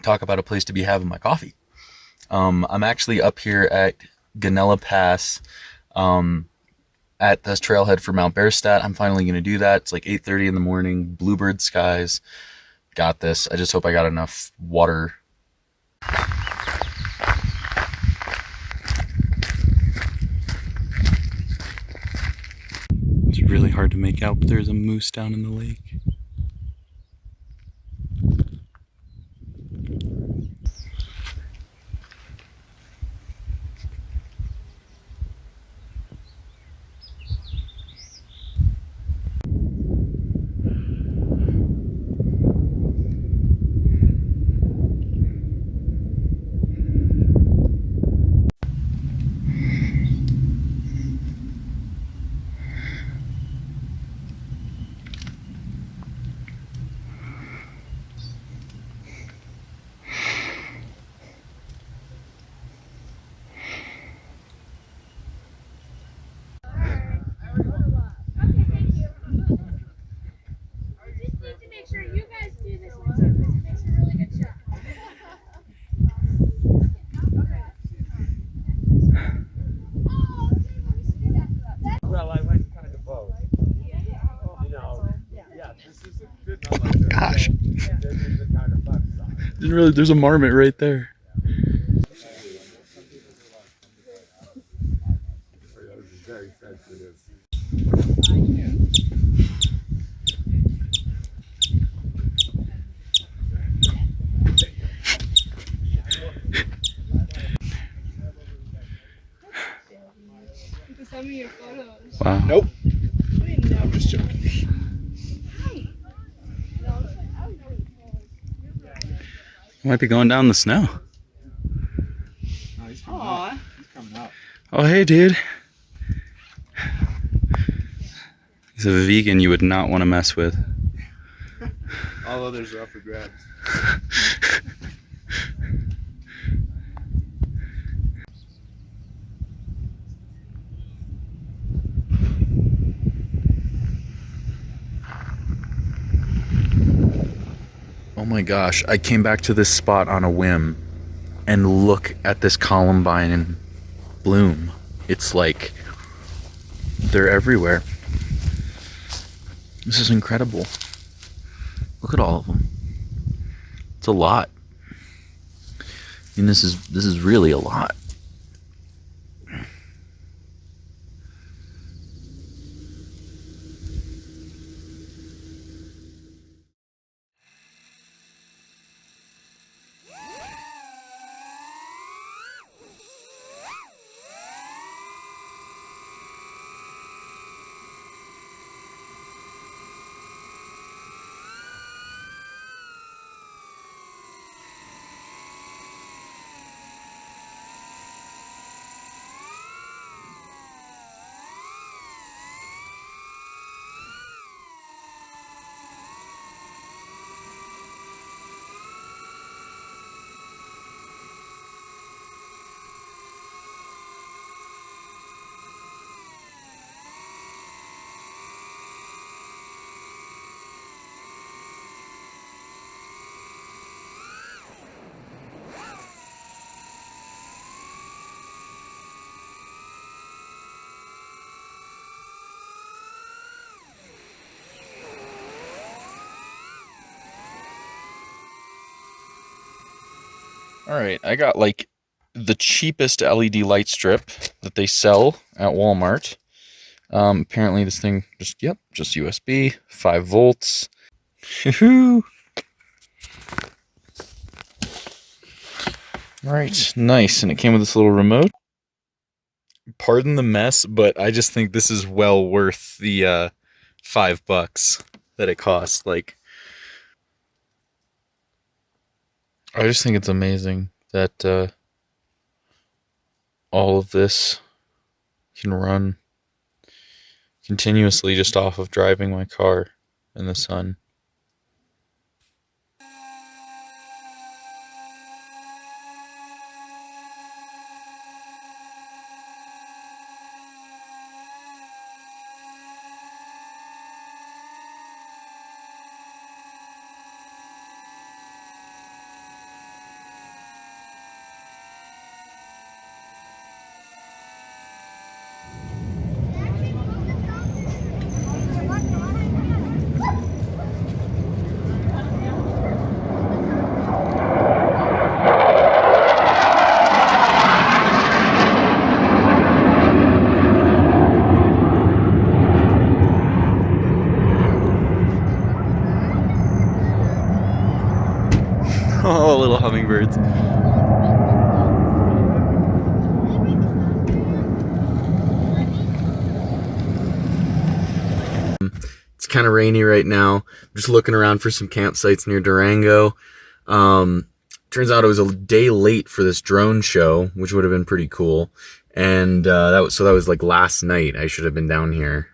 talk about a place to be having my coffee. I'm actually up here at Ganella Pass, um, at this trailhead for Mount Bierstadt. I'm finally going to do that. It's like 8:30 in the morning, bluebird skies. Got this. I just hope I got enough water. It's really hard to make out, but there's a moose down in the lake. Gosh. There's a marmot right there. Send me your photos. Wow. Nope. I'm just joking. Might be going down the snow. No, he's coming up. He's coming up. Oh, hey, dude. He's a vegan you would not want to mess with. All others are up for grabs. Oh my gosh, I came back to this spot on a whim, and look at this columbine in bloom. It's like they're everywhere. This is incredible. Look at all of them. It's a lot. I mean, this is really a lot. Alright, I got like the cheapest LED light strip that they sell at Walmart. Apparently this thing just USB, 5 volts. Alright, nice. And it came with this little remote. Pardon the mess, but I just think this is well worth the $5 that it costs. Like, I just think it's amazing that all of this can run continuously just off of driving my car in the sun. Oh, little hummingbirds. It's kind of rainy right now. I'm just looking around for some campsites near Durango. Turns out it was a day late for this drone show, which would have been pretty cool. And that was like last night. I should have been down here.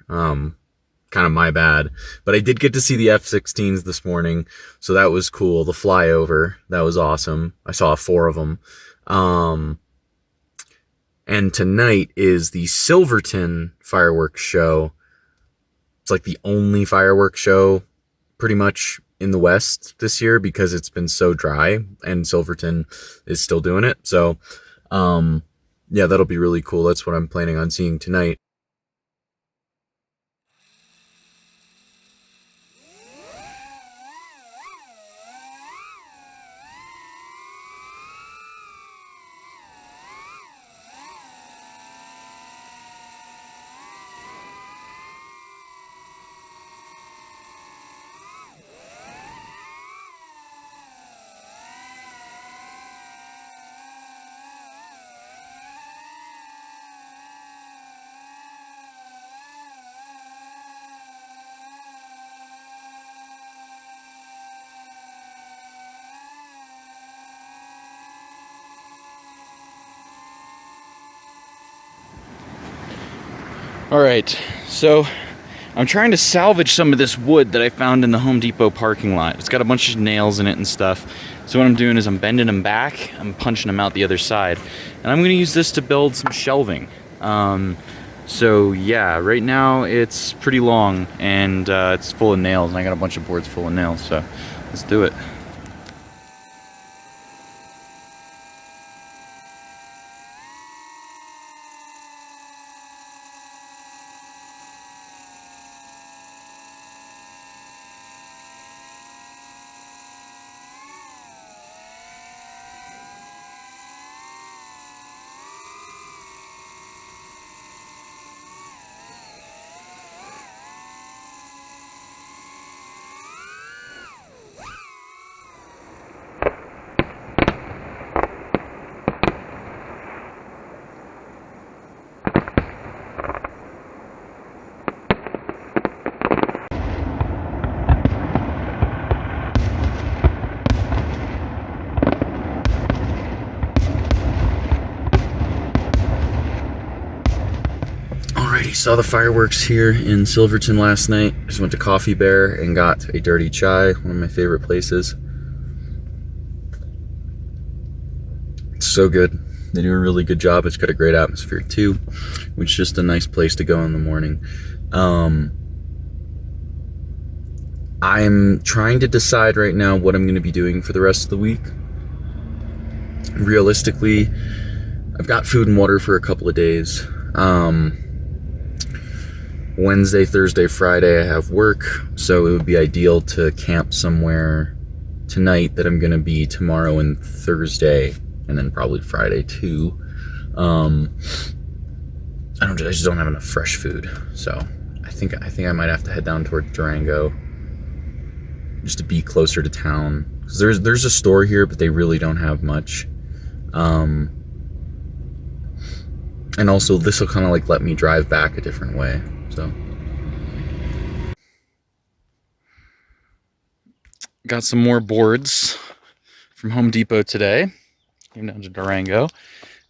Kind of my bad. But I did get to see the F-16s this morning, so that was cool. The flyover, that was awesome. I saw 4 of them. And tonight is the Silverton fireworks show. It's like the only fireworks show pretty much in the West this year because it's been so dry, and Silverton is still doing it. So, yeah, that'll be really cool. That's what I'm planning on seeing tonight. All right, so I'm trying to salvage some of this wood that I found in the Home Depot parking lot. It's got a bunch of nails in it and stuff. So what I'm doing is I'm bending them back, I'm punching them out the other side, and I'm gonna use this to build some shelving. So yeah, right now it's pretty long and it's full of nails, and I got a bunch of boards full of nails, so let's do it. Alrighty, saw the fireworks here in Silverton last night. Just went to Coffee Bear and got a dirty chai, one of my favorite places. It's so good. They do a really good job. It's got a great atmosphere too, which is just a nice place to go in the morning. I'm trying to decide right now what I'm going to be doing for the rest of the week. Realistically, I've got food and water for a couple of days. Wednesday, Thursday, Friday I have work, so it would be ideal to camp somewhere tonight that I'm gonna be tomorrow and Thursday, and then probably Friday too. I just don't have enough fresh food, so I think I might have to head down toward Durango just to be closer to town. 'Cause there's a store here, but they really don't have much. And also this will kind of like let me drive back a different way. So got some more boards from Home Depot today. Came down to Durango.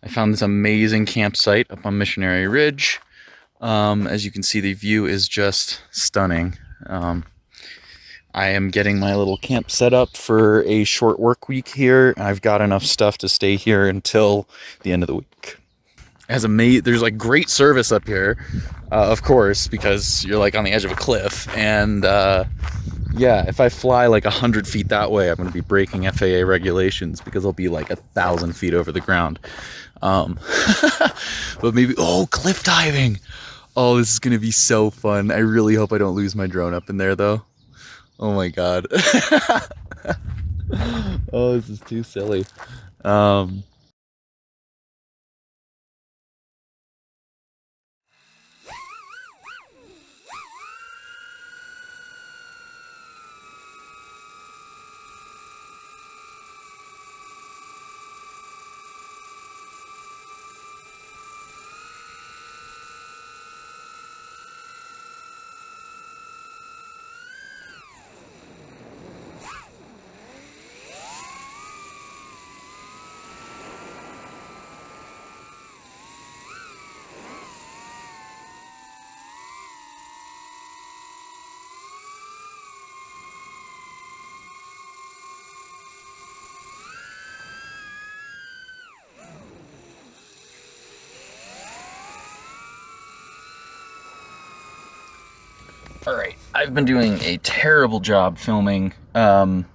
I found this amazing campsite up on Missionary Ridge. As you can see, the view is just stunning. I am getting my little camp set up for a short work week here. I've got enough stuff to stay here until the end of the week. There's like great service up here, of course, because you're like on the edge of a cliff. And yeah, if I fly like 100 feet that way, I'm going to be breaking FAA regulations because I'll be like 1,000 feet over the ground. But maybe, cliff diving. Oh, this is going to be so fun. I really hope I don't lose my drone up in there though. Oh my God. Oh, this is too silly. Alright, I've been doing a terrible job filming, and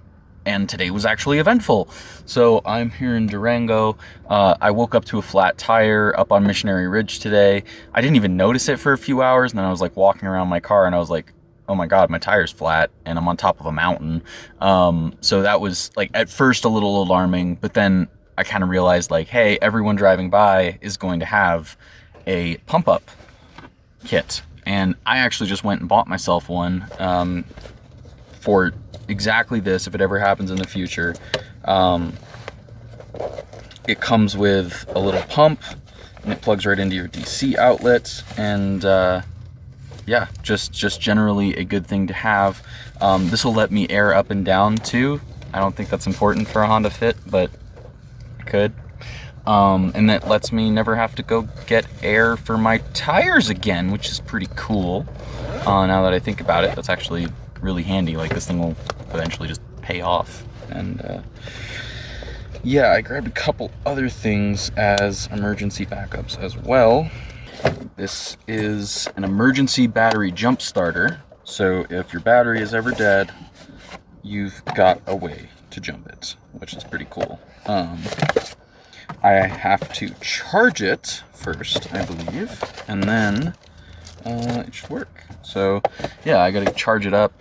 today was actually eventful. So I'm here in Durango. I woke up to a flat tire up on Missionary Ridge today. I didn't even notice it for a few hours, and then I was like walking around my car and I was like, oh my god, my tire's flat and I'm on top of a mountain. So that was like at first a little alarming, but then I kind of realized like, hey, everyone driving by is going to have a pump up kit. And I actually just went and bought myself one for exactly this, if it ever happens in the future. It comes with a little pump, and it plugs right into your DC outlet, and yeah, just generally a good thing to have. This will let me air up and down too. I don't think that's important for a Honda Fit, but it could. And that lets me never have to go get air for my tires again, which is pretty cool. Now that I think about it, that's actually really handy. Like, this thing will eventually just pay off. And yeah, I grabbed a couple other things as emergency backups as well. This is an emergency battery jump starter. So if your battery is ever dead, you've got a way to jump it, which is pretty cool. I have to charge it first, I believe, and then it should work. So yeah, I gotta charge it up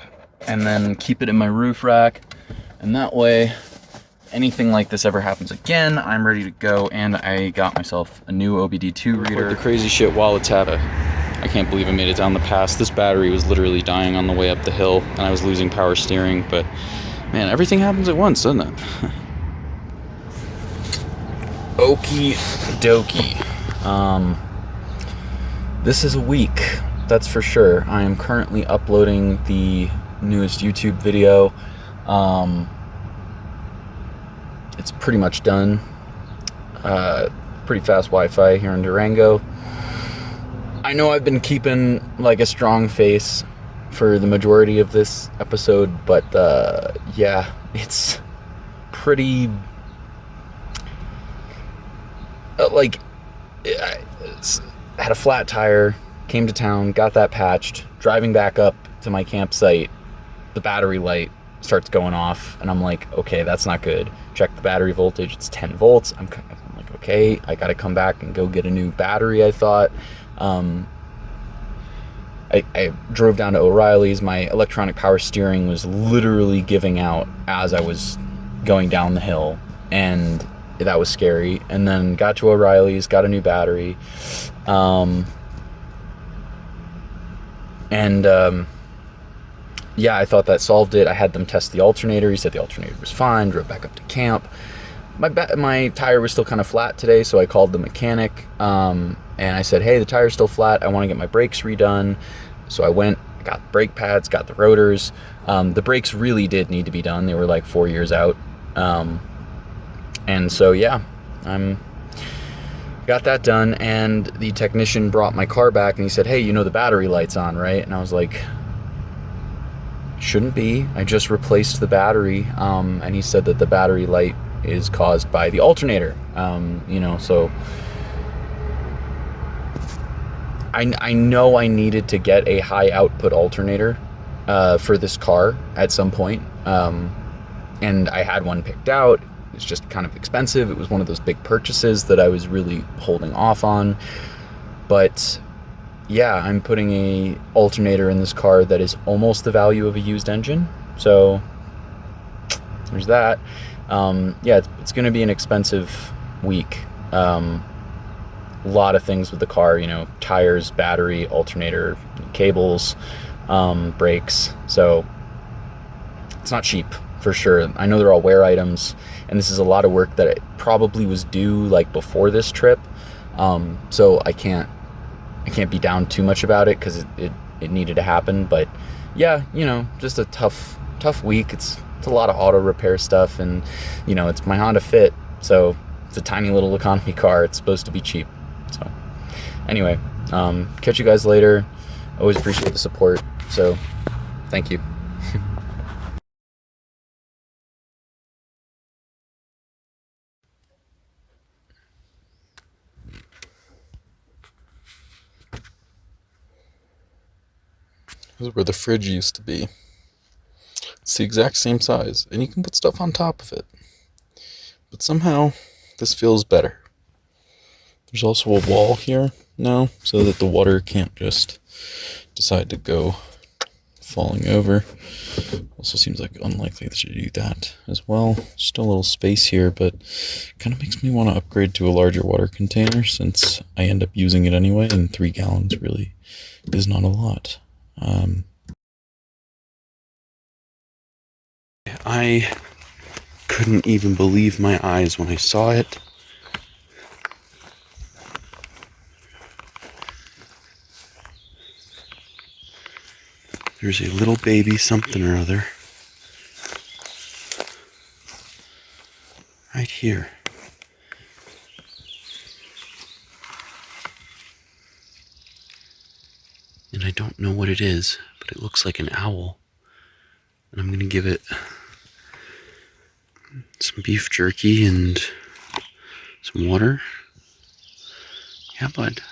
and then keep it in my roof rack, and that way anything like this ever happens again, I'm ready to go. And I got myself a new OBD2 reader. The crazy shit while it's at I can't believe I made it down the pass. This battery was literally dying on the way up the hill, and I was losing power steering, but man, everything happens at once, doesn't it? Okie dokie. This is a week, that's for sure. I am currently uploading the newest YouTube video. It's pretty much done. Pretty fast Wi-Fi here in Durango. I know I've been keeping like a strong face for the majority of this episode, but yeah, it's pretty like, I had a flat tire, came to town, got that patched, driving back up to my campsite, the battery light starts going off, and I'm like, okay, that's not good. Check the battery voltage, it's 10 volts. I'm like, okay, I gotta come back and go get a new battery, I thought. I drove down to O'Reilly's. My electronic power steering was literally giving out as I was going down the hill, and that was scary. And then got to O'Reilly's, got a new battery, yeah, I thought that solved it. I had them test the alternator. He said the alternator was fine. Drove back up to camp. My tire was still kind of flat today, so I called the mechanic, and I said, hey, the tire's still flat. I want to get my brakes redone. So I went, got the brake pads, got the rotors. The brakes really did need to be done. They were like 4 years out. And so, yeah, got that done, and the technician brought my car back, and he said, hey, you know the battery light's on, right? And I was like, shouldn't be. I just replaced the battery. And he said that the battery light is caused by the alternator. So I know I needed to get a high output alternator for this car at some point. And I had one picked out. It's just kind of expensive. It was one of those big purchases that I was really holding off on. But yeah, I'm putting a alternator in this car that is almost the value of a used engine. So there's that. Yeah, it's going to be an expensive week. A lot of things with the car, tires, battery, alternator, cables, brakes. So it's not cheap for sure. I know they're all wear items, and this is a lot of work that it probably was due like before this trip. So I can't be down too much about it because it needed to happen. But yeah, just a tough week. It's a lot of auto repair stuff, and it's my Honda Fit, so it's a tiny little economy car. It's supposed to be cheap. So anyway, catch you guys later. Always appreciate the support, so thank you. This is where the fridge used to be. It's the exact same size, and you can put stuff on top of it. But somehow, this feels better. There's also a wall here now, so that the water can't just decide to go falling over. Also seems like unlikely that you do that as well. Just a little space here, but kind of makes me want to upgrade to a larger water container since I end up using it anyway, and 3 gallons really is not a lot. I couldn't even believe my eyes when I saw it. There's a little baby something or other right here. And I don't know what it is, but it looks like an owl. And I'm gonna give it some beef jerky and some water. Yeah, bud.